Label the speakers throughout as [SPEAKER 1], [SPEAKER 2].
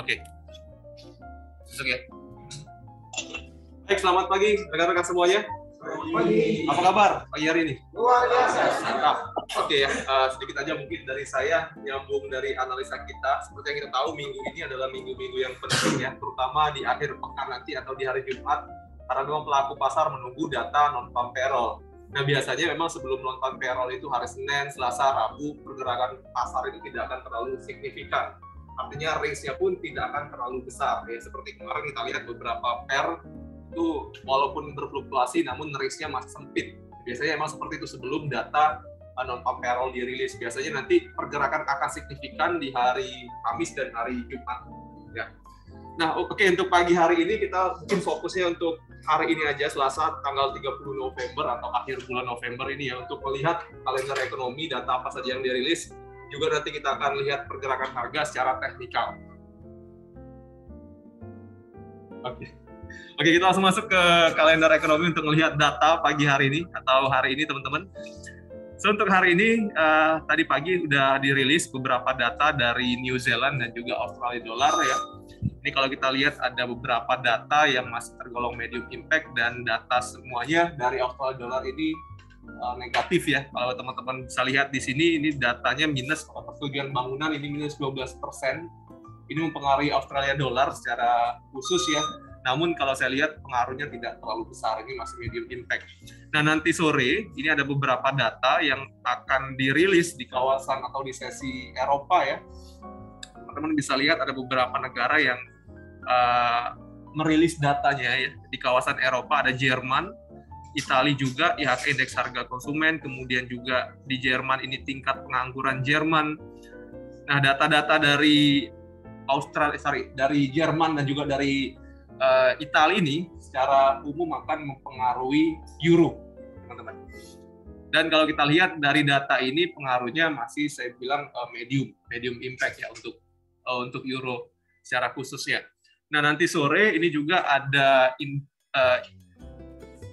[SPEAKER 1] Oke. Masuk ya. Baik, selamat pagi rekan-rekan semuanya.
[SPEAKER 2] Pagi.
[SPEAKER 1] Apa kabar pagi hari ini?
[SPEAKER 2] Luar biasa.
[SPEAKER 1] Mantap. Oke ya, sedikit aja mungkin dari saya nyambung dari analisa kita. Seperti yang kita tahu, minggu ini adalah minggu-minggu yang penting ya, terutama di akhir pekan nanti atau di hari Jumat, karena memang pelaku pasar menunggu data non-farm payroll. Nah, biasanya memang sebelum non-farm payroll itu hari Senin, Selasa, Rabu, pergerakan pasar itu tidak akan terlalu signifikan. Artinya range-nya pun tidak akan terlalu besar. Ya, seperti kemarin kita lihat beberapa pair itu walaupun berfluktuasi namun range-nya masih sempit. Biasanya emang seperti itu sebelum data non-farm payroll dirilis. Biasanya nanti pergerakan akan signifikan di hari Kamis dan hari Jumat. Ya. Nah, oke, untuk pagi hari ini kita mungkin fokusnya untuk hari ini aja, Selasa tanggal 30 November atau akhir bulan November ini ya, untuk melihat kalender ekonomi, data apa saja yang dirilis. Juga nanti kita akan lihat pergerakan harga secara teknikal. Oke, kita langsung masuk ke kalender ekonomi untuk melihat data pagi hari ini atau hari ini, teman-teman. So, untuk hari ini, tadi pagi udah dirilis beberapa data dari New Zealand dan juga Australia dollar ya. Ini kalau kita lihat ada beberapa data yang masih tergolong medium impact dan data semuanya dari Australia dollar ini negatif ya. Kalau teman-teman bisa lihat di sini, ini datanya minus, persetujuan bangunan ini minus 12%. Ini mempengaruhi Australia dollar secara khusus ya. Namun kalau saya lihat pengaruhnya tidak terlalu besar, ini masih medium impact. Nah, nanti sore ini ada beberapa data yang akan dirilis di kawasan atau di sesi Eropa ya. Teman-teman bisa lihat ada beberapa negara yang merilis datanya ya. Di kawasan Eropa ada Jerman, Italia juga, IHK indeks harga konsumen, kemudian juga di Jerman ini tingkat pengangguran Jerman. Nah, data-data dari dari Jerman dan juga dari Italia ini secara umum akan mempengaruhi euro, teman-teman. Dan kalau kita lihat dari data ini pengaruhnya masih saya bilang medium impact ya untuk euro secara khusus ya. Nah, nanti sore ini juga ada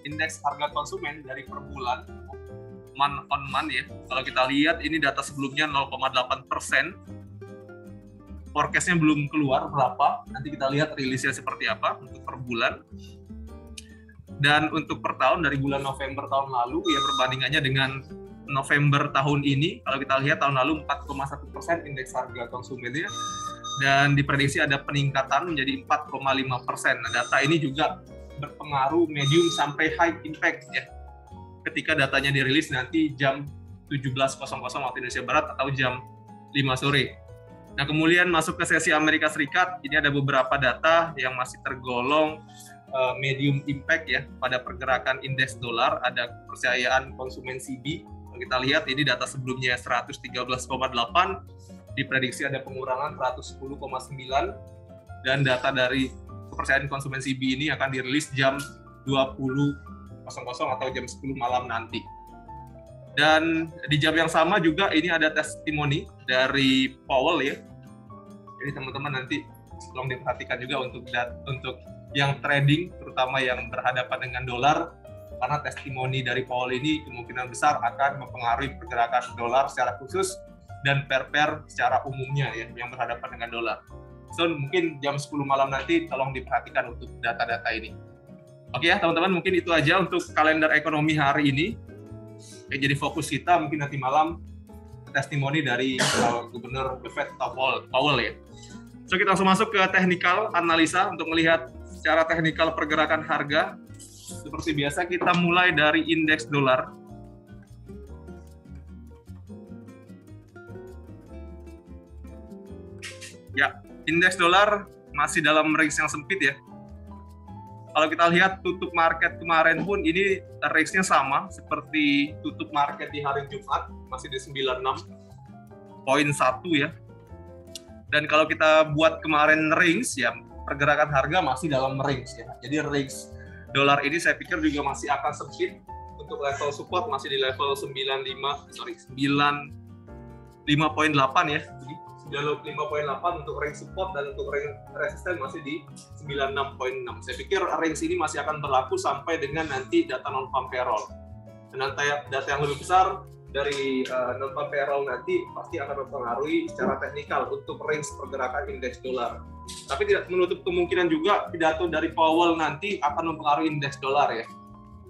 [SPEAKER 1] indeks harga konsumen dari per bulan month on month ya. Kalau kita lihat ini data sebelumnya 0,8%. Forecast-nya belum keluar berapa, nanti kita lihat rilisnya seperti apa untuk per bulan. Dan untuk per tahun dari bulan November tahun lalu ya, perbandingannya dengan November tahun ini, kalau kita lihat tahun lalu 4,1% indeks harga konsumennya, dan diprediksi ada peningkatan menjadi 4,5%. Nah, data ini juga berpengaruh medium sampai high impact ya, ketika datanya dirilis nanti jam 17.00 waktu Indonesia Barat atau jam 5 sore. Nah, kemudian masuk ke sesi Amerika Serikat, ini ada beberapa data yang masih tergolong medium impact ya pada pergerakan indeks dolar. Ada kepercayaan konsumen CB. Kalau kita lihat ini data sebelumnya 113,8, diprediksi ada pengurangan 110,9, dan data dari kepercayaan konsumen CB ini akan dirilis jam 20.00 atau jam 10 malam nanti. Dan di jam yang sama juga ini ada testimoni dari Powell ya. Jadi teman-teman nanti tolong diperhatikan juga untuk yang trading, terutama yang berhadapan dengan dolar, karena testimoni dari Powell ini kemungkinan besar akan mempengaruhi pergerakan dolar secara khusus dan pair secara umumnya ya yang berhadapan dengan dolar. So, mungkin jam 10 malam nanti tolong diperhatikan untuk data-data ini. Oke ya teman-teman, mungkin itu aja untuk kalender ekonomi hari ini. Jadi fokus kita mungkin nanti malam testimoni dari Gubernur The Fed Powell ya. So, kita langsung masuk ke technical analisa untuk melihat secara teknikal pergerakan harga. Seperti biasa kita mulai dari indeks dolar. Ya, indeks dolar masih dalam range yang sempit ya. Kalau kita lihat tutup market kemarin pun ini range-nya sama seperti tutup market di hari Jumat, masih di 96.1 ya. Dan kalau kita buat kemarin range ya, pergerakan harga masih dalam range ya. Jadi range dolar ini saya pikir juga masih akan sempit. Untuk level support masih di level 95.8 ya. 95.8 untuk range support, dan untuk range resisten masih di 96.6. Saya pikir range ini masih akan berlaku sampai dengan nanti data non-farm payroll. Dan data yang lebih besar dari non-farm payroll nanti pasti akan mempengaruhi secara teknikal untuk range pergerakan indeks dolar. Tapi tidak menutup kemungkinan juga pidato dari Powell nanti akan mempengaruhi indeks dolar ya.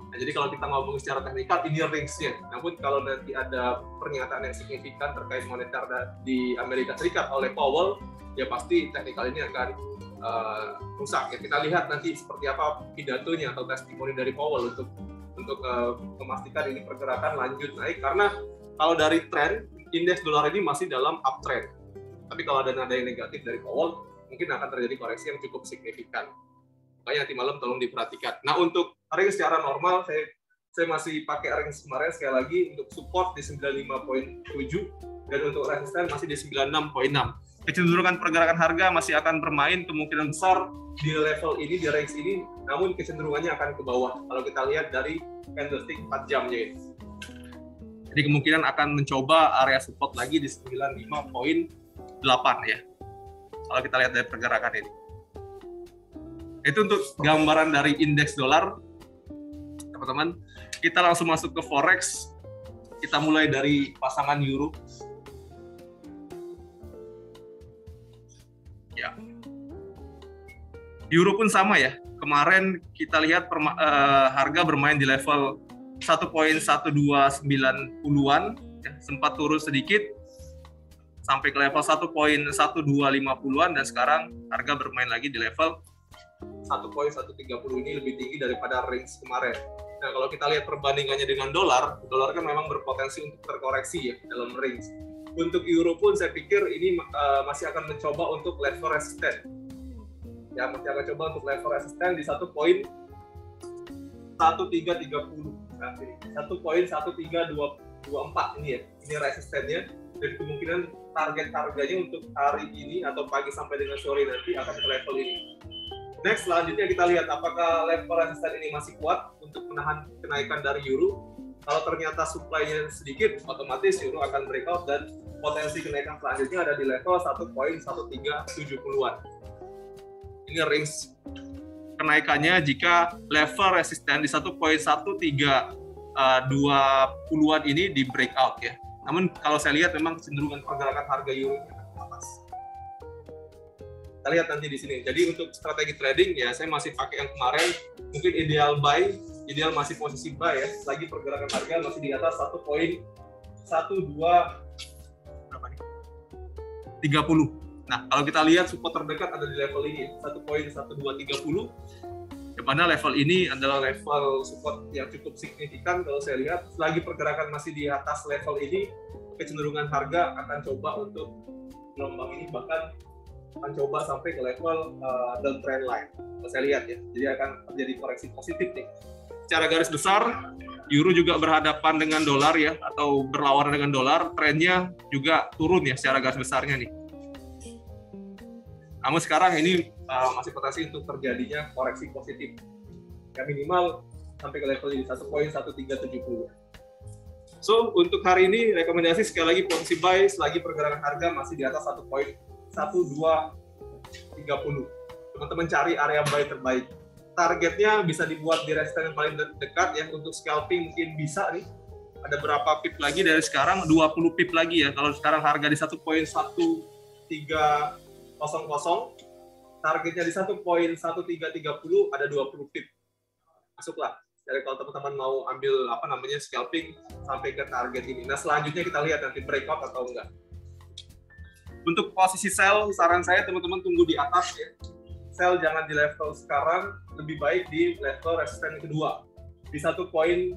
[SPEAKER 1] Nah, jadi kalau kita ngomong secara teknikal, ini range-nya. Namun kalau nanti ada pernyataan yang signifikan terkait moneter di Amerika Serikat oleh Powell, ya pasti teknikal ini akan rusak. Ya, kita lihat nanti seperti apa pidatonya atau testimoni dari Powell untuk memastikan ini pergerakan lanjut naik. Karena kalau dari tren, indeks dolar ini masih dalam uptrend. Tapi kalau ada nada yang negatif dari Powell, mungkin akan terjadi koreksi yang cukup signifikan. Makanya nanti malam tolong diperhatikan. Nah, untuk range secara normal, saya masih pakai range kemarin sekali lagi untuk support di 95.7 dan untuk resisten masih di 96.6. Kecenderungan pergerakan harga masih akan bermain kemungkinan besar di level ini, di range ini, namun kecenderungannya akan ke bawah. Kalau kita lihat dari candlestick 4 jamnya ini. Jadi kemungkinan akan mencoba area support lagi di 95.8 ya. Kalau kita lihat dari pergerakan ini. Itu untuk gambaran dari indeks dolar, teman-teman. Kita langsung masuk ke forex. Kita mulai dari pasangan euro. Ya. Euro pun sama ya. Kemarin kita lihat harga bermain di level 1.1290-an, ya, sempat turun sedikit sampai ke level 1.1250-an dan sekarang harga bermain lagi di level 1.130 ini lebih tinggi daripada range kemarin. Nah, kalau kita lihat perbandingannya dengan dolar kan memang berpotensi untuk terkoreksi ya dalam range. Untuk euro pun saya pikir ini masih akan mencoba untuk level resisten. Ya, masih akan coba untuk level resisten di 1.1330. Nah, 1.1324 ini ya. Ini resistennya dan kemungkinan target harganya untuk hari ini atau pagi sampai dengan sore nanti akan ke level ini. Next, selanjutnya kita lihat apakah level resisten ini masih kuat untuk menahan kenaikan dari euro. Kalau ternyata supply-nya sedikit, otomatis euro akan breakout dan potensi kenaikan selanjutnya ada di level 1.1370-an. Ini range kenaikannya jika level resisten di 1.1320-an ini di breakout ya. Namun kalau saya lihat memang cenderungan pergerakan harga euro akan ke atas. Kita lihat nanti di sini. Jadi untuk strategi trading ya saya masih pakai yang kemarin. Mungkin ideal buy, ideal masih posisi buy ya. Lagi pergerakan harga masih di atas 1.1230. Nah, kalau kita lihat support terdekat ada di level ini 1.1230. Di mana level ini adalah level support yang cukup signifikan kalau saya lihat. Selagi pergerakan masih di atas level ini, kecenderungan harga akan coba untuk gelombang ini bahkan akan coba sampai ke level downtrend line. Kalau saya lihat ya, jadi akan terjadi koreksi positif nih. Secara garis besar, euro juga berhadapan dengan dolar ya, atau berlawanan dengan dolar, trennya juga turun ya secara garis besarnya nih. Namun sekarang ini masih potensi untuk terjadinya koreksi positif. Ya minimal sampai ke level ini 1.1370. So untuk hari ini rekomendasi sekali lagi posisi buy selagi pergerakan harga masih di atas 1.1230. Teman-teman cari area buy terbaik. Targetnya bisa dibuat di resisten yang paling dekat ya. Untuk scalping mungkin bisa nih. Ada berapa pip lagi dari sekarang? 20 pip lagi ya. Kalau sekarang harga di 1.1300, targetnya di 1.1330 ada 20 pip. Masuklah. Jadi kalau teman-teman mau ambil scalping sampai ke target ini. Nah, selanjutnya kita lihat nanti breakout atau enggak. Untuk posisi sell, saran saya teman-teman tunggu di atas ya. Sell jangan di level sekarang, lebih baik di level resisten kedua di 1.1370.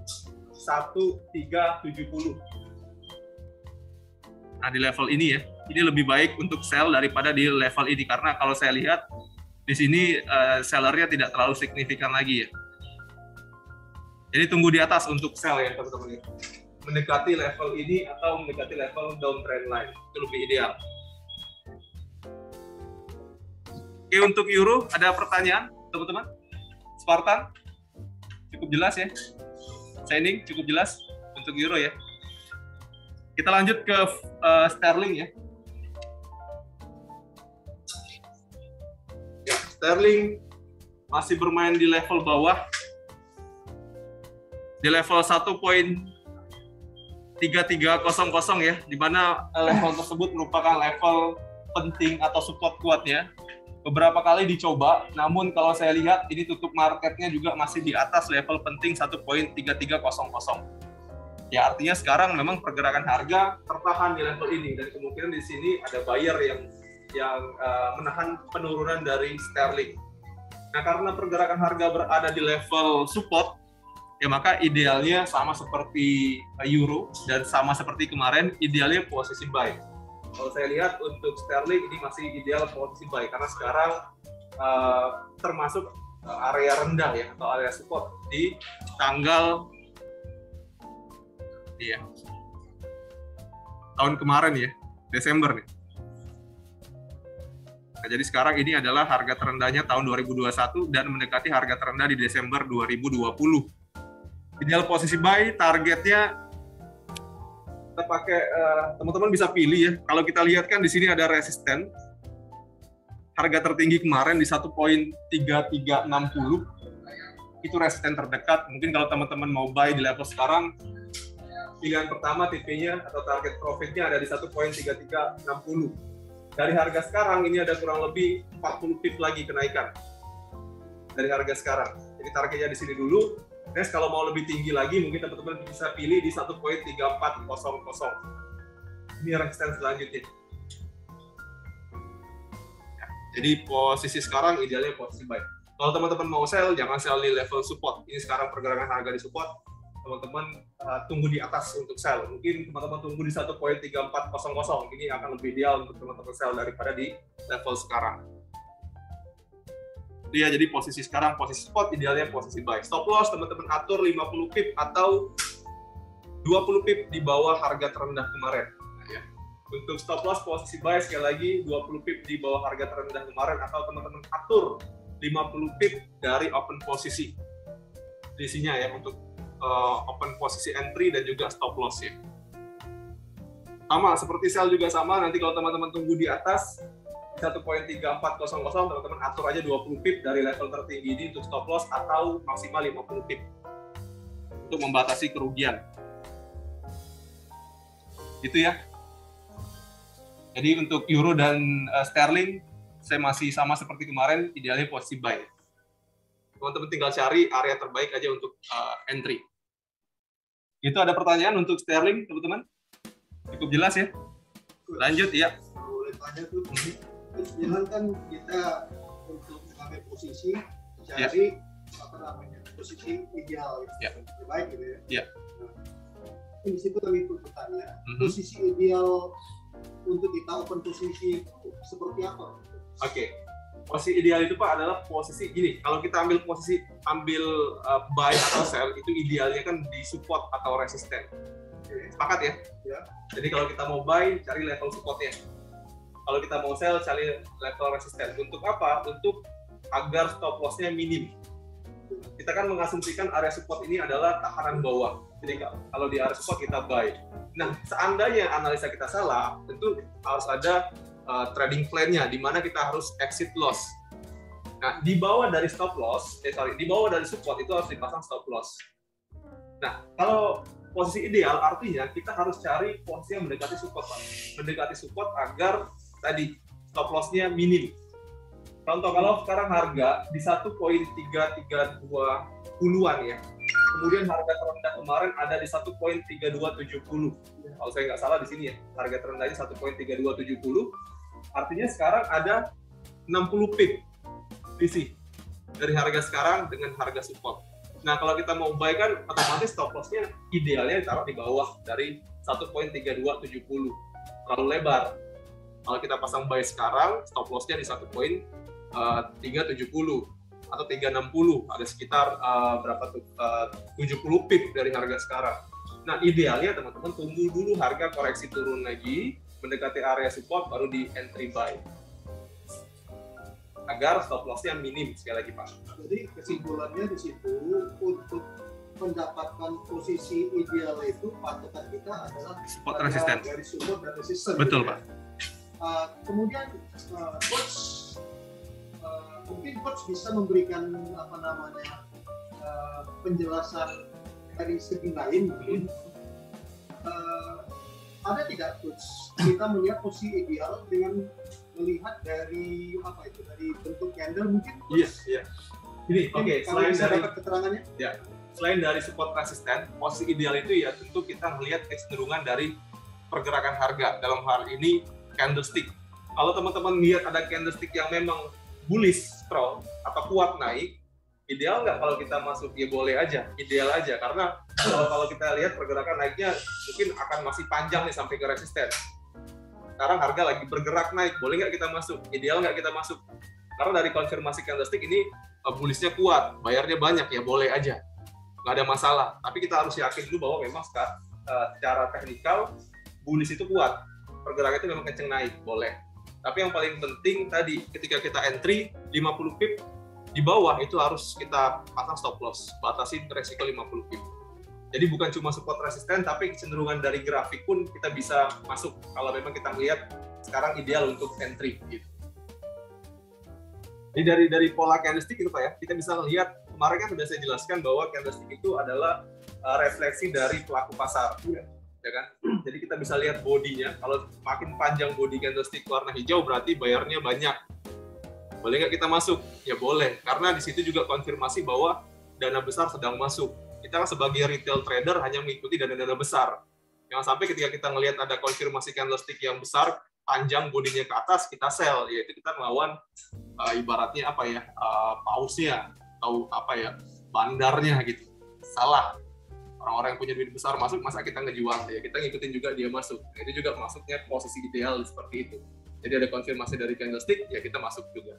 [SPEAKER 1] Nah, di level ini ya, ini lebih baik untuk sell daripada di level ini karena kalau saya lihat di sini sellernya tidak terlalu signifikan lagi ya. Jadi tunggu di atas untuk sell ya teman-teman. Mendekati level ini atau mendekati level downtrend line itu lebih ideal. Oke, untuk euro ada pertanyaan teman-teman? Spartan cukup jelas ya. Shining cukup jelas untuk euro ya. Kita lanjut ke sterling ya. Ya, sterling masih bermain di level bawah. Di level 1.3300 ya, di mana level tersebut merupakan level penting atau support kuatnya. beberapa kali dicoba, namun kalau saya lihat ini tutup marketnya juga masih di atas level penting 1.3300. Ya artinya sekarang memang pergerakan harga tertahan di level ini dan kemungkinan di sini ada buyer yang menahan penurunan dari sterling. Nah karena pergerakan harga berada di level support, ya maka idealnya sama seperti euro dan sama seperti kemarin, idealnya posisi buy. Kalau saya lihat untuk sterling ini masih ideal posisi buy karena sekarang termasuk area rendah ya atau area support di tanggal tahun kemarin ya, Desember nih. Nah, jadi sekarang ini adalah harga terendahnya tahun 2021 dan mendekati harga terendah di Desember 2020. Ideal posisi buy, targetnya kita pakai, teman-teman bisa pilih ya. Kalau kita lihat kan di sini ada resisten. Harga tertinggi kemarin di 1.3360. Itu resisten terdekat. Mungkin kalau teman-teman mau buy di level sekarang, pilihan pertama TP-nya atau target profitnya ada di 1.3360. Dari harga sekarang ini ada kurang lebih 40 pip lagi kenaikan dari harga sekarang. Jadi targetnya di sini dulu. Next, kalau mau lebih tinggi lagi, mungkin teman-teman bisa pilih di 1.3400. Ini resisten selanjutnya. Ya, jadi posisi sekarang idealnya posisi buy. Kalau teman-teman mau sell, jangan sell di level support. Ini sekarang pergerakan harga di support. Teman-teman tunggu di atas untuk sell. Mungkin teman-teman tunggu di 1.3400. Ini akan lebih ideal untuk teman-teman sell daripada di level sekarang. Ya, jadi posisi sekarang posisi spot, idealnya posisi buy. Stop loss teman-teman atur 50 pip atau 20 pip di bawah harga terendah kemarin. Nah, ya. Untuk stop loss posisi buy sekali lagi 20 pip di bawah harga terendah kemarin atau teman-teman atur 50 pip dari open posisi. Isinya ya untuk open posisi entry dan juga stop loss ya. Sama seperti sell juga sama, nanti kalau teman-teman tunggu di atas 1.3400, teman-teman atur aja 20 pip dari level tertinggi ini untuk stop loss atau maksimal 50 pip untuk membatasi kerugian. Itu ya. Jadi untuk euro dan sterling saya masih sama seperti kemarin, idealnya posisi buy. Teman-teman tinggal cari area terbaik aja untuk entry. Itu ada pertanyaan untuk sterling, teman-teman? Cukup jelas ya? Lanjut ya.
[SPEAKER 2] Boleh tanya tuh. Terus bilang kan kita untuk mengambil posisi cari apa namanya posisi ideal terbaik gitu ya. Nah, di situ kami bertanya posisi ideal untuk kita open posisi seperti apa?
[SPEAKER 1] Oke. Posisi ideal itu Pak adalah posisi gini. Kalau kita ambil posisi buy atau sell itu idealnya kan di support atau resisten. Sepakat ya? Ya. Jadi kalau kita mau buy cari level supportnya. Kalau kita mau sell, cari level resisten. Untuk apa? Untuk agar stop loss-nya minim. Kita kan mengasumsikan area support ini adalah tahanan bawah. Jadi kalau di area support kita buy. Nah, seandainya analisa kita salah, tentu harus ada trading plan-nya, di mana kita harus exit loss. Nah, di bawah dari stop loss, di bawah dari support itu harus dipasang stop loss. Nah, kalau posisi ideal artinya kita harus cari posisi yang mendekati support, Pak. Mendekati support agar tadi stop loss-nya minim. Contoh kalau sekarang harga di 1.332-an ya. Kemudian harga terendah kemarin ada di 1.3270. Kalau saya nggak salah di sini ya. Harga terendahnya 1.3270. Artinya sekarang ada 60 pip selisih dari harga sekarang dengan harga support. Nah, kalau kita mau buy kan otomatis stop loss-nya idealnya ditaruh di bawah dari 1.3270. Terlalu lebar. Kalau kita pasang buy sekarang, stop loss-nya di 1.370 atau 360, ada sekitar 70 pip dari harga sekarang. Nah, idealnya teman-teman tunggu dulu harga koreksi turun lagi, mendekati area support, baru di entry buy. Agar stop loss-nya minim, sekali lagi Pak.
[SPEAKER 2] Jadi kesimpulannya di situ, untuk mendapatkan posisi ideal itu, patokan kita adalah
[SPEAKER 1] support resisten.
[SPEAKER 2] Dari support dan resisten.
[SPEAKER 1] Betul
[SPEAKER 2] gitu,
[SPEAKER 1] Pak.
[SPEAKER 2] Kemudian coach mungkin coach bisa memberikan apa namanya penjelasan dari segi lain mungkin ada tidak coach kita melihat posisi ideal dengan melihat dari apa itu, dari bentuk candle mungkin?
[SPEAKER 1] Iya. Ini oke.
[SPEAKER 2] Selain dari dapat keterangannya?
[SPEAKER 1] Ya. Selain dari support resisten, posisi ideal itu ya tentu kita melihat kecenderungan dari pergerakan harga. Dalam hal ini candlestick. Kalau teman-teman lihat ada candlestick yang memang bullish strong atau kuat naik, ideal nggak kalau kita masuk? Ya boleh aja, ideal aja. Karena kalau kita lihat pergerakan naiknya mungkin akan masih panjang nih sampai ke resisten. Sekarang harga lagi bergerak naik, boleh nggak kita masuk? Ideal nggak kita masuk? Karena dari konfirmasi candlestick ini bullishnya kuat, bayarnya banyak, ya boleh aja. Nggak ada masalah. Tapi kita harus yakin dulu bahwa memang secara teknikal bullish itu kuat. Pergerakan itu memang kenceng naik, boleh. Tapi yang paling penting tadi, ketika kita entry 50 pip di bawah itu harus kita pasang stop loss, batasi resiko 50 pip. Jadi bukan cuma support resisten, tapi kecenderungan dari grafik pun kita bisa masuk kalau memang kita melihat sekarang ideal untuk entry. Gitu. Jadi dari pola candlestick itu Pak ya, kita bisa lihat kemarin kan sudah saya jelaskan bahwa candlestick itu adalah refleksi dari pelaku pasar. Ya kan? Jadi kita bisa lihat bodinya, kalau makin panjang body candlestick warna hijau berarti bayarnya banyak. Boleh nggak kita masuk? Ya boleh, karena di situ juga konfirmasi bahwa dana besar sedang masuk. Kita sebagai retail trader hanya mengikuti dana-dana besar. Jangan sampai ketika kita melihat ada konfirmasi candlestick yang besar, panjang bodinya ke atas, kita sell, yaitu kita melawan ibaratnya apa ya, pausnya atau apa ya, bandarnya gitu. Salah. Orang-orang yang punya duit besar masuk, masa kita ngejual, ya kita ngikutin juga dia masuk. Nah, itu juga masuknya posisi ideal seperti itu. Jadi ada konfirmasi dari candlestick, ya kita masuk juga.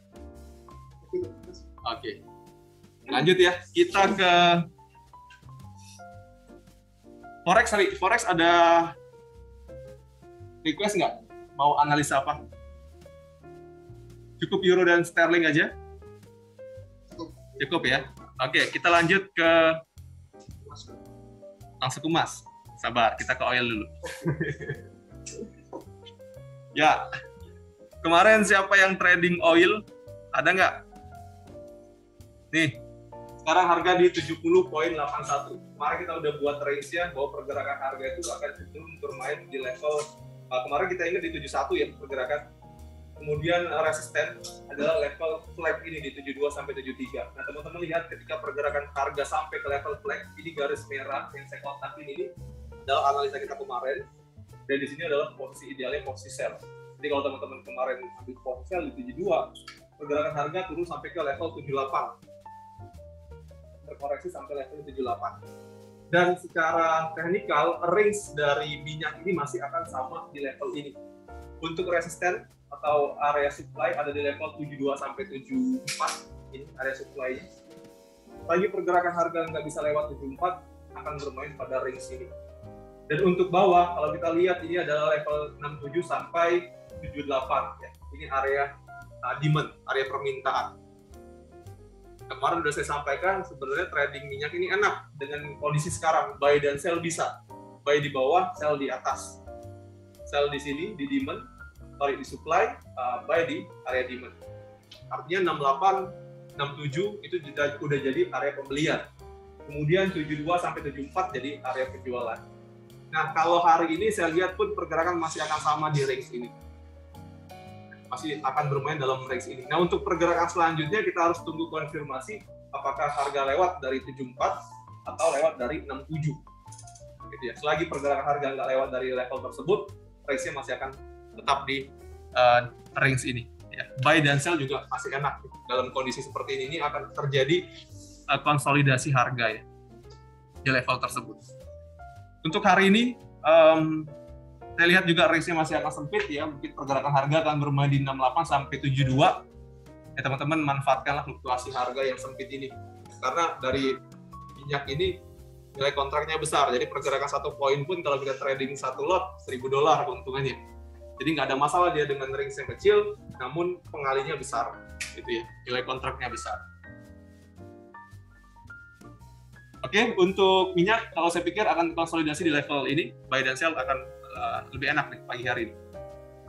[SPEAKER 1] Oke. Lanjut ya, kita ke Forex. Forex ada request nggak? Mau analisa apa? Cukup euro dan sterling aja? Cukup ya? Oke, kita lanjut ke langsung ke emas. Sabar, kita ke oil dulu. Ya, kemarin siapa yang trading oil? Ada nggak? Nih, sekarang harga di 70.81. Kemarin kita udah buat range-nya bahwa pergerakan harga itu akan cenderung bermain di level kemarin kita ingat di 71 ya pergerakan. Kemudian resisten adalah level flag ini di 72 sampai 73. Nah, teman-teman lihat ketika pergerakan harga sampai ke level flag, ini garis merah yang saya kotakin ini adalah analisa kita kemarin. Dan di sini adalah posisi idealnya posisi sell. Jadi kalau teman-teman kemarin ambil posisi sell di 72, pergerakan harga turun sampai ke level 78. Terkoreksi sampai level 78. Dan secara teknikal, range dari minyak ini masih akan sama di level ini. Untuk resisten atau area supply ada di level 72 sampai 74, ini area supply-nya. Lagi pergerakan harga nggak bisa lewat 74, akan bermain pada range ini. Dan untuk bawah, kalau kita lihat ini adalah level 67 sampai 78, ya. Ini area demand, area permintaan. Kemarin sudah saya sampaikan, sebenarnya trading minyak ini enak dengan kondisi sekarang, buy dan sell bisa. Buy di bawah, sell di atas. Sell di sini, di demand, di supply, buy di area demand. Artinya 68, 67 itu udah jadi area pembelian. Kemudian 72 sampai 74 jadi area penjualan. Nah, kalau hari ini saya lihat pun pergerakan masih akan sama di range ini. Masih akan bermain dalam range ini. Nah, untuk pergerakan selanjutnya kita harus tunggu konfirmasi apakah harga lewat dari 74 atau lewat dari 67. Gitu ya. Selagi pergerakan harga nggak lewat dari level tersebut, range-nya masih akan tetap di range ini. Ya. Buy dan sell juga masih enak. Dalam kondisi seperti ini akan terjadi konsolidasi harga ya di level tersebut. Untuk hari ini, saya lihat juga range-nya masih akan sempit ya. Mungkin pergerakan harga akan bermain di 68 sampai 72. Ya teman-teman manfaatkanlah fluktuasi harga yang sempit ini. Karena dari minyak ini nilai kontraknya besar. Jadi pergerakan satu poin pun kalau kita trading satu lot $1.000 keuntungannya. Jadi nggak ada masalah dia dengan range yang kecil, namun pengalinya besar, gitu ya. Nilai kontraknya besar. Oke, untuk minyak kalau saya pikir akan konsolidasi di level ini, buy dan sell akan lebih enak nih pagi hari ini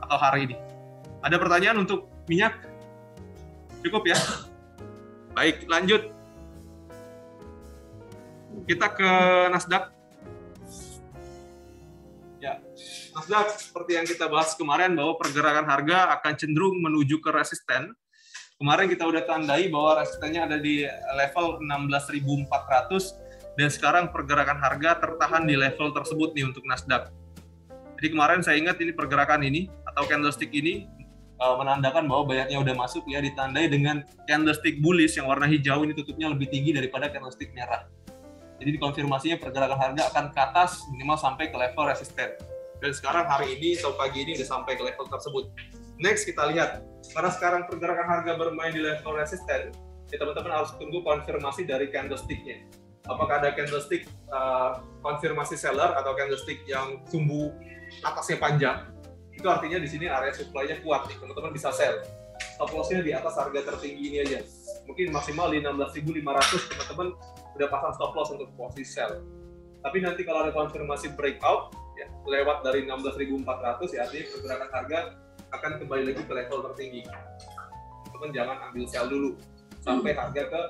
[SPEAKER 1] atau hari ini. Ada pertanyaan untuk minyak? Cukup ya? Baik, lanjut. Kita ke Nasdaq. Ya, Nasdaq seperti yang kita bahas kemarin bahwa pergerakan harga akan cenderung menuju ke resisten. Kemarin kita udah tandai bahwa resistennya ada di level 16.400 dan sekarang pergerakan harga tertahan di level tersebut nih untuk Nasdaq. Jadi kemarin saya ingat ini pergerakan ini atau candlestick ini menandakan bahwa buyernya udah masuk ya, ditandai dengan candlestick bullish yang warna hijau ini tutupnya lebih tinggi daripada candlestick merah. Jadi dikonfirmasinya pergerakan harga akan ke atas minimal sampai ke level resisten. Dan sekarang hari ini atau pagi ini udah sampai ke level tersebut. Next kita lihat, karena sekarang pergerakan harga bermain di level resisten, ya teman-teman harus tunggu konfirmasi dari candlestick-nya. Apakah ada candlestick konfirmasi seller atau candlestick yang sumbu atasnya panjang? Itu artinya di sini area supply-nya kuat nih, teman-teman bisa sell. Stop loss-nya di atas harga tertinggi ini aja. Mungkin maksimal di 16.500 teman-teman udah pasang stop loss untuk posisi sell. Tapi nanti kalau ada konfirmasi breakout ya lewat dari 16.400 ya artinya pergerakan harga akan kembali lagi ke level tertinggi. Teman-teman jangan ambil sell dulu sampai harga ke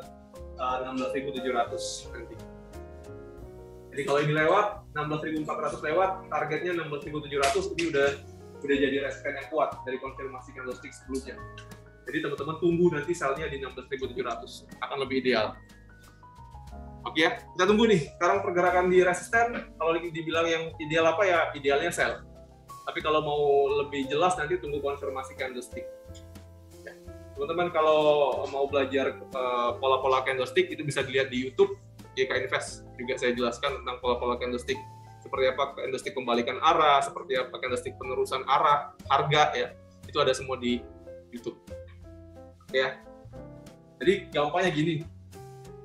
[SPEAKER 1] 16.700 nanti. Jadi kalau ini lewat 16.400 lewat, targetnya 16.700 ini udah jadi resisten yang kuat dari konfirmasi candlestick sebelumnya. Jadi teman-teman tunggu nanti sell-nya di 16.700 akan lebih ideal. Oke ya, kita tunggu nih. Sekarang pergerakan di resisten, kalau dibilang yang ideal apa ya, idealnya sell. Tapi kalau mau lebih jelas nanti tunggu konfirmasi candlestick. Ya. Teman-teman kalau mau belajar pola-pola candlestick itu bisa dilihat di YouTube YK Invest. Juga saya jelaskan tentang pola-pola candlestick. Seperti apa candlestick pembalikan arah, seperti apa candlestick penerusan arah, harga ya. Itu ada semua di YouTube. Ya. Jadi gampangnya gini.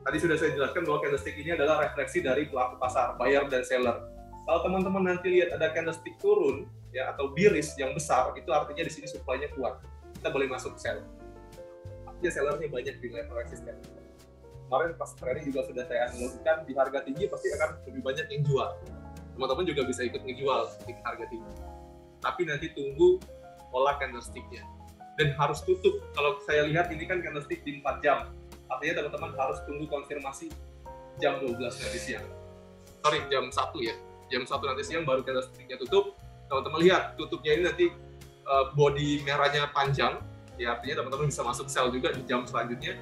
[SPEAKER 1] Tadi sudah saya jelaskan bahwa candlestick ini adalah refleksi dari pelaku pasar, buyer dan seller. Kalau teman-teman nanti lihat ada candlestick turun ya atau bearish yang besar, itu artinya di sini supply-nya kuat. Kita boleh masuk sell. Artinya sellernya banyak di level resisten. Kemarin pas trading juga sudah saya analogikan di harga tinggi pasti akan lebih banyak yang jual. Teman-teman juga bisa ikut ngejual di harga tinggi. Tapi nanti tunggu pola candlestick-nya. Dan harus tutup. Kalau saya lihat ini kan candlestick di 4 jam. Artinya teman-teman harus tunggu konfirmasi jam 12 nanti siang. Sorry, jam 1 ya. Jam 1 nanti siang baru candlestick-nya tutup. Teman-teman lihat, tutupnya ini nanti body merahnya panjang. Ya, artinya teman-teman bisa masuk sell juga di jam selanjutnya.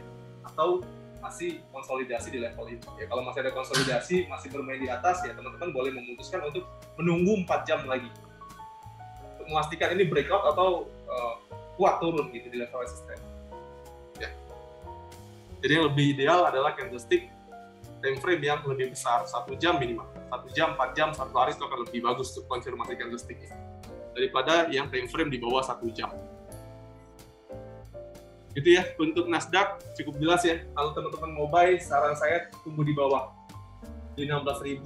[SPEAKER 1] Atau masih konsolidasi di level ini. Ya, kalau masih ada konsolidasi, masih bermain di atas, ya teman-teman boleh memutuskan untuk menunggu 4 jam lagi. Untuk memastikan ini breakout atau kuat turun gitu di level resisten. Ya. Jadi yang lebih ideal adalah candlestick time frame yang lebih besar, 1 jam minimal. 1 jam, 4 jam, 1 hari itu akan lebih bagus untuk konfirmasi candlestick daripada yang time frame di bawah 1 jam. Itu ya, untuk Nasdaq cukup jelas ya. Kalau teman-teman mau buy, saran saya tunggu di bawah. Di 16.000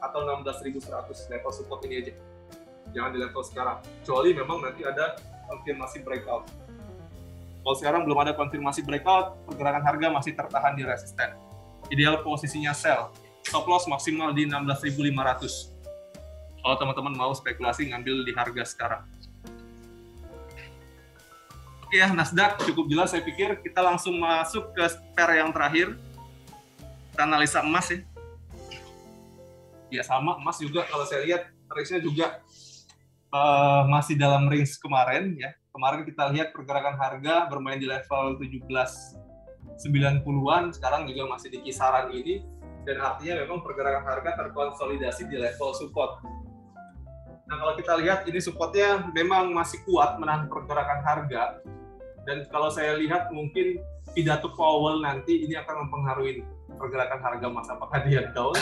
[SPEAKER 1] atau 16.100 level support ini aja. Jangan di level sekarang. Kecuali memang nanti ada konfirmasi breakout. Kalau sekarang belum ada konfirmasi breakout, pergerakan harga masih tertahan di resisten. Ideal posisinya sell. Stop loss maksimal di 16.500. Kalau teman-teman mau spekulasi ngambil di harga sekarang. Oke ya, Nasdaq cukup jelas saya pikir. Kita langsung masuk ke pair yang terakhir. Kita analisa emas ya. Ya sama, emas juga kalau saya lihat range-nya juga masih dalam range kemarin ya. Kemarin kita lihat pergerakan harga bermain di level 17.90-an, sekarang juga masih di kisaran ini, dan artinya memang pergerakan harga terkonsolidasi di level support. Nah kalau kita lihat ini supportnya memang masih kuat menahan pergerakan harga, dan kalau saya lihat mungkin pidato Powell nanti ini akan mempengaruhi pergerakan harga emas, apakah dia down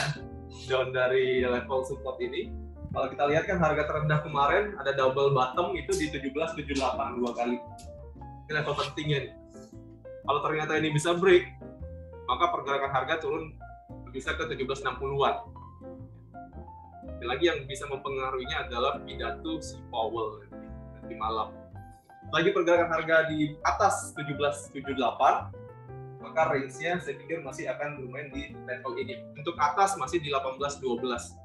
[SPEAKER 1] dari level support ini. Kalau kita lihat kan harga terendah kemarin ada double bottom itu di 17.78 2 kali. Ini level pentingnya nih. Kalau ternyata ini bisa break, maka pergerakan harga turun bisa ke 17.60-an. Lagi yang bisa mempengaruhinya adalah pidato si Powell nanti malam. Lagi pergerakan harga di atas 17.78, maka range-nya saya pikir masih akan bermain di level ini. Untuk atas masih di 18.12.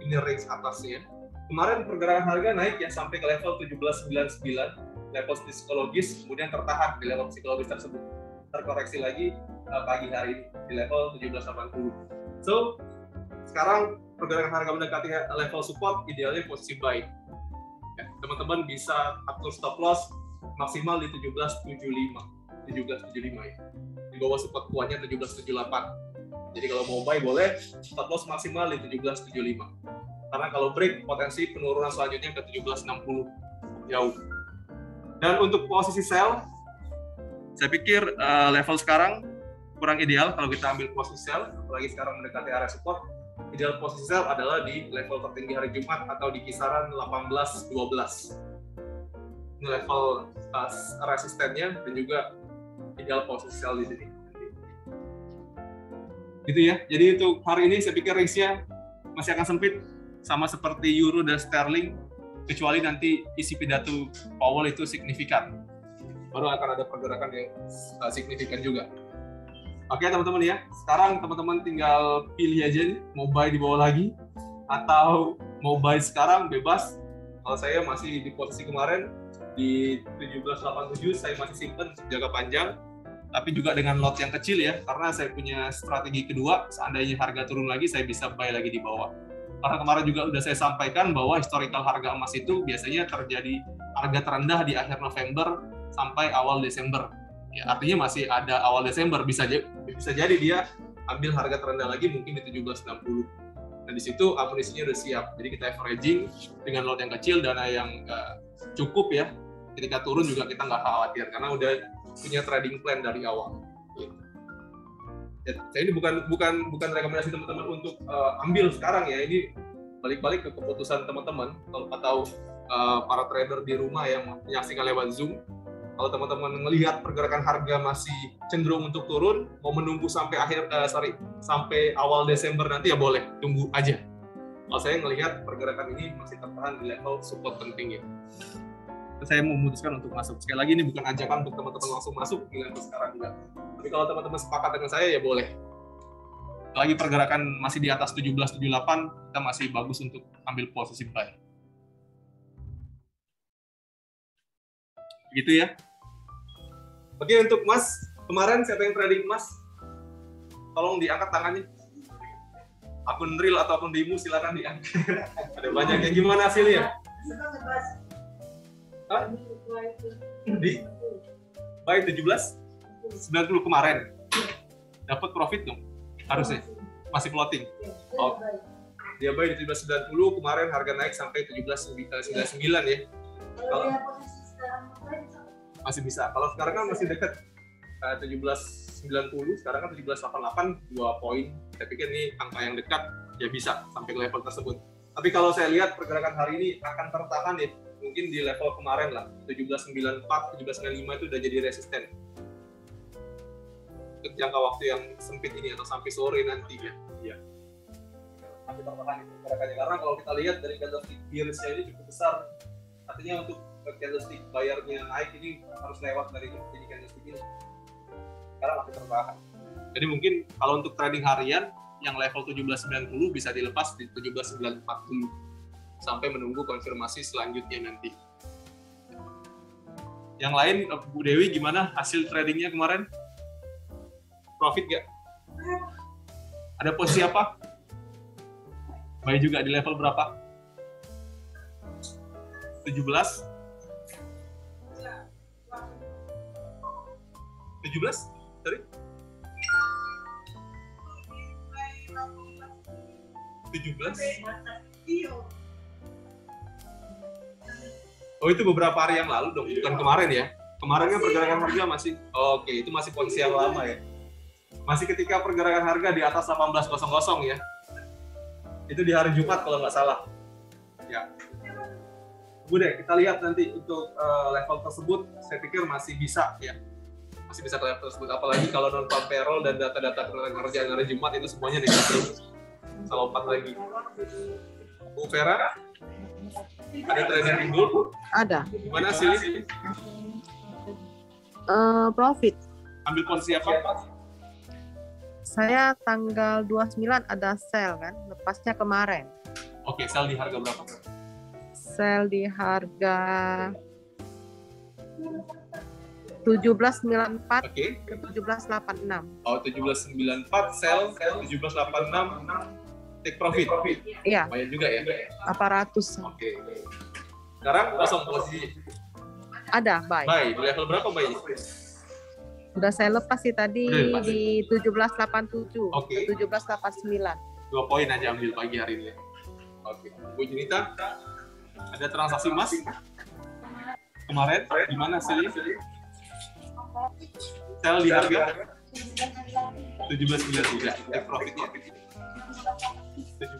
[SPEAKER 1] Ini range atasnya. Kemarin pergerakan harga naik ya sampai ke level 17.99, level psikologis, kemudian tertahan di level psikologis tersebut. Terkoreksi lagi pagi hari ini di level 17.80. So, sekarang pergerakan harga mendekati level support, idealnya posisi buy. Ya, teman-teman bisa atur stop loss maksimal di 1775 ya. Di bawah support kuatnya 1778. Jadi kalau mau buy boleh, stop loss maksimal di 1775. Karena kalau break potensi penurunan selanjutnya ke 1760 jauh. Dan untuk posisi sell, saya pikir level sekarang kurang ideal kalau kita ambil posisi sell, apalagi sekarang mendekati area support. Ideal posisi sell adalah di level tertinggi hari Jumat atau di kisaran 18.12. Ini level resistennya dan juga ideal posisi sell di sini. Gitu ya. Jadi untuk hari ini saya pikir range-nya masih akan sempit, sama seperti euro dan sterling, kecuali nanti isi pidato Powell itu signifikan. Baru akan ada pergerakan yang signifikan juga. Oke teman-teman ya, sekarang teman-teman tinggal pilih aja nih, mau buy di bawah lagi atau mau buy sekarang bebas. Kalau saya masih di posisi kemarin di 1787, saya masih simpen untuk jangka panjang, tapi juga dengan lot yang kecil ya, karena saya punya strategi kedua, seandainya harga turun lagi saya bisa buy lagi di bawah. Karena kemarin juga udah saya sampaikan bahwa historical harga emas itu biasanya terjadi harga terendah di akhir November sampai awal Desember. Ya, artinya masih ada awal Desember, bisa jadi dia ambil harga terendah lagi mungkin di 1760. Dan di situ amunisinya udah siap. Jadi kita averaging dengan lot yang kecil, dana yang cukup ya. Ketika turun juga kita nggak khawatir karena udah punya trading plan dari awal. Ya, saya ini bukan rekomendasi teman-teman untuk ambil sekarang ya. Ini balik-balik ke keputusan teman-teman atau para trader di rumah yang menyaksikan lewat Zoom. Kalau teman-teman melihat pergerakan harga masih cenderung untuk turun, mau menunggu sampai sampai awal Desember nanti ya boleh, tunggu aja. Kalau saya melihat pergerakan ini masih tertahan di level support penting ya. Saya memutuskan untuk masuk. Sekali lagi ini bukan ajakan untuk teman-teman langsung masuk di level sekarang enggak. Tapi kalau teman-teman sepakat dengan saya ya boleh. Lagi pergerakan masih di atas 1778, kita masih bagus untuk ambil posisi buy. Gitu ya. Oke, untuk emas, kemarin siapa yang trading emas? Tolong diangkat tangannya. Akun real atau akun demo silakan diangkat. Ada banyak yang gimana hasilnya? Hah? Di buy 17.90 kemarin. Dapat profit dong? Harusnya. Masih floating. Oh. Dia buy di 17.90, kemarin harga naik sampai 17.99 ya. Kalau masih bisa. Kalau sekarang kan masih dekat 17.90, sekarang kan 17.88, 2 poin. Saya pikir ini angka yang dekat, ya bisa sampai ke level tersebut. Tapi kalau saya lihat pergerakan hari ini akan tertahan ya, mungkin di level kemarin lah, 17.94, 17.95 itu udah jadi resisten. Untuk jangka waktu yang sempit ini atau sampai sore nanti ya. Iya. Masih tertahan itu pergerakannya. Karena kalau kita lihat dari candlestick bearish-nya ini cukup besar. Artinya untuk candlestick bayarnya naik ini harus lewat dari ini candlestick ini. Sekarang masih tertahan. Jadi mungkin kalau untuk trading harian yang level 17.90 bisa dilepas di 17.94 dulu sampai menunggu konfirmasi selanjutnya nanti. Yang lain, Bu Dewi gimana hasil tradingnya kemarin? Profit nggak? Ada posisi apa? Buy juga di level berapa? 17? 17? Sorry? 17? Oh itu beberapa hari yang lalu dong, bukan kemarin ya? Kemarin kan pergerakan harga masih, oke itu masih posisi yang lama ya? Masih ketika pergerakan harga di atas 18.00 ya? Itu di hari Jumat kalau nggak salah. Ya. Udah, kita lihat nanti untuk level tersebut, saya pikir masih bisa ya. Masih bisa ke level tersebut, apalagi kalau non-farm payroll dan data-data kerjaan hari Jumat itu semuanya negatif. Bisa lompat lagi. Bu Vera, ada trading dulu?
[SPEAKER 3] Ada.
[SPEAKER 1] Gimana hasilnya?
[SPEAKER 3] Profit.
[SPEAKER 1] Ambil posisi apa?
[SPEAKER 3] Saya tanggal 29 ada sell kan, lepasnya kemarin.
[SPEAKER 1] Oke, sell di harga berapa?
[SPEAKER 3] Sell di harga 17.94 ke 17.86.
[SPEAKER 1] Oh, 17.94 sell 17.86 take profit.
[SPEAKER 3] Iya.
[SPEAKER 1] Lumayan juga ya.
[SPEAKER 3] 800.
[SPEAKER 1] Oke. Sekarang kosong posisi.
[SPEAKER 3] Ada buy.
[SPEAKER 1] Buy, di level berapa buy?
[SPEAKER 3] Udah saya lepas sih tadi di 1787
[SPEAKER 1] Oke.
[SPEAKER 3] ke 1789.
[SPEAKER 1] 2 poin aja ambil pagi hari ini. Oke. Bu Junita, ada transaksi emas kemarin gimana sih? Sell di harga 1793, take profitnya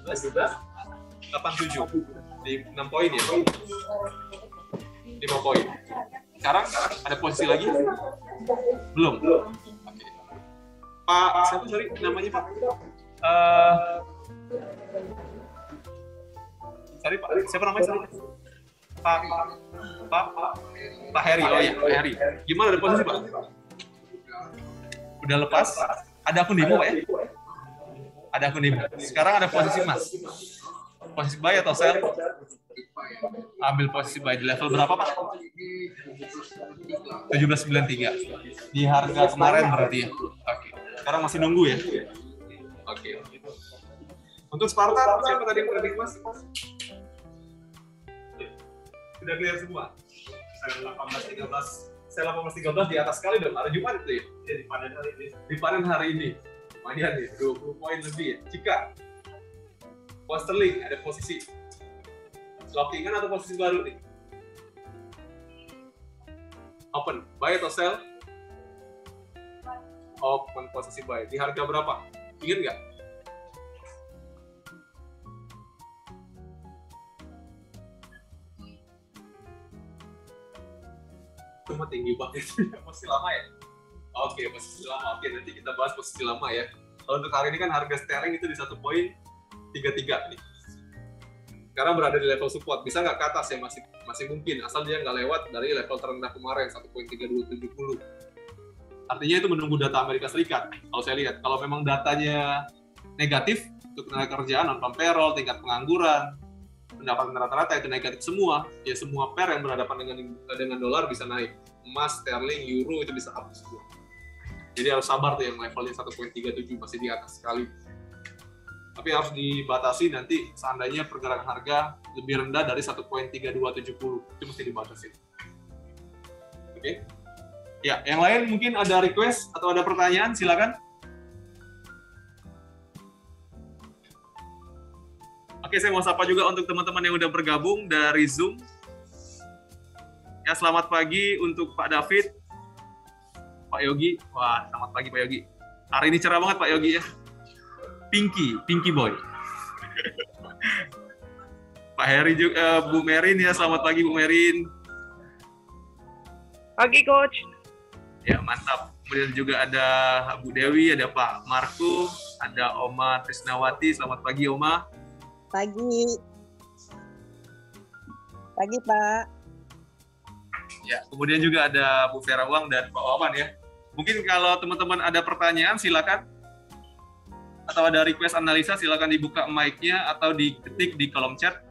[SPEAKER 1] 1787 di 6 poin ya, 5 poin. Sekarang ada posisi lagi? Belum. Oke. Pak, siapa sorry namanya Pak? Sorry Pak, siapa namanya? Sorry? Pak Heri. Oh ya, Pak Heri. Gimana ada posisi Pak? Udah lepas? Ada akun demo Pak ya? Ada akun demo. Sekarang ada posisi Mas. Posisi buy atau sell? Ambil posisi buy di level berapa Pak? 1793. Di harga kemarin berarti ya? Oke. Sekarang masih nunggu ya? Oke. Untuk Spartan, siapa tadi yang prediksi Mas? Sudah clear semua. Sel 1813 di atas sekali dong. Hari Jumat itu ya? Ya di panen hari ini. Di panen hari ini. Lumayan ya, 20 poin lebih ya. Jika Sterling ada posisi lockingan atau posisi baru nih? Open, buy atau sell? Open posisi buy. Di harga berapa? Ingat nggak? Cuma tinggi banget. Posisi lama ya? Oke, posisi lama. Oke, nanti kita bahas posisi lama ya. Kalau untuk hari ini kan harga sterling itu di 1.33 nih. Sekarang berada di level support. Bisa nggak ke atas ya? Masih mungkin. Asal dia nggak lewat dari level terendah kemarin, 1.3270. Artinya itu menunggu data Amerika Serikat. Kalau saya lihat, kalau memang datanya negatif, untuk tenaga kerjaan, non-farm payroll, tingkat pengangguran, pendapatan rata-rata itu negatif semua, ya semua pair yang berhadapan dengan dolar bisa naik. Emas, sterling, euro itu bisa up semua. Jadi harus sabar tuh yang levelnya 1.37 masih di atas sekali. Tapi harus dibatasi nanti seandainya pergerakan harga lebih rendah dari 1.3270. Itu mesti dibatasi. Oke. Ya, yang lain mungkin ada request atau ada pertanyaan, silakan. Oke, saya mau sapa juga untuk teman-teman yang udah bergabung dari Zoom. Ya, selamat pagi untuk Pak David, Pak Yogi. Wah, selamat pagi Pak Yogi. Hari ini cerah banget Pak Yogi ya. Pinky boy. Pak Heri juga, Bu Merin ya, selamat pagi Bu Merin.
[SPEAKER 4] Pagi Coach.
[SPEAKER 1] Ya, mantap. Kemudian juga ada Bu Dewi, ada Pak Marco, ada Oma Trisnawati. Selamat pagi Oma.
[SPEAKER 4] Pagi Pak.
[SPEAKER 1] Ya, kemudian juga ada Bu Vera Wang dan Pak Wawan ya. Mungkin kalau teman-teman ada pertanyaan silakan. Atau ada request analisa silakan dibuka mic-nya atau diketik di kolom chat.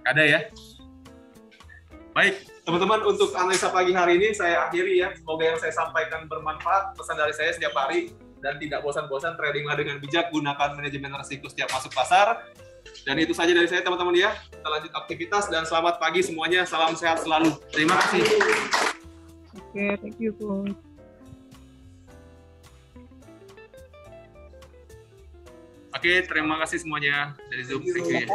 [SPEAKER 1] Ada ya? Baik, teman-teman, untuk analisa pagi hari ini saya akhiri ya. Semoga yang saya sampaikan bermanfaat. Pesan dari saya setiap hari, dan tidak bosan-bosan tradinglah dengan bijak, gunakan manajemen risiko setiap masuk pasar. Dan itu saja dari saya teman-teman ya. Kita lanjut aktivitas dan selamat pagi semuanya. Salam sehat selalu. Terima kasih.
[SPEAKER 4] Oke, thank you Coach.
[SPEAKER 1] Oke, terima kasih semuanya dari Zoom. Thank you ya.